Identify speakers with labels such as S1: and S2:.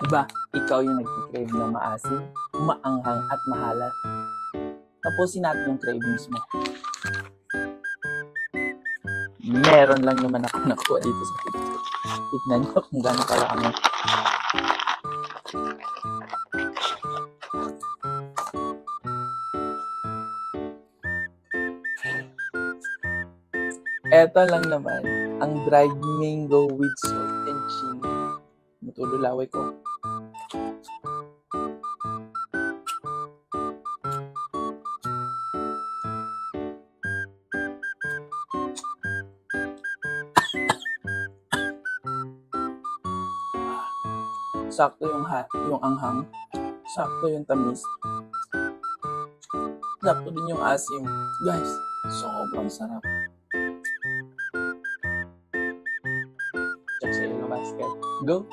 S1: Diba, ikaw yung nag-crave ng maasim, maanghang at mahalat. Tapusin natin yung cravings mo. Meron lang naman ako nakuha dito sa TikTok. Tignan nyo kung gano'ng karami. Eto lang naman, ang dried mango with salt and chili. Matululaway ko. Sakto yung anghang, sakto yung tamis, sakto din yung asim. Guys, sobrang sarap. Check sa inyo basket. Go!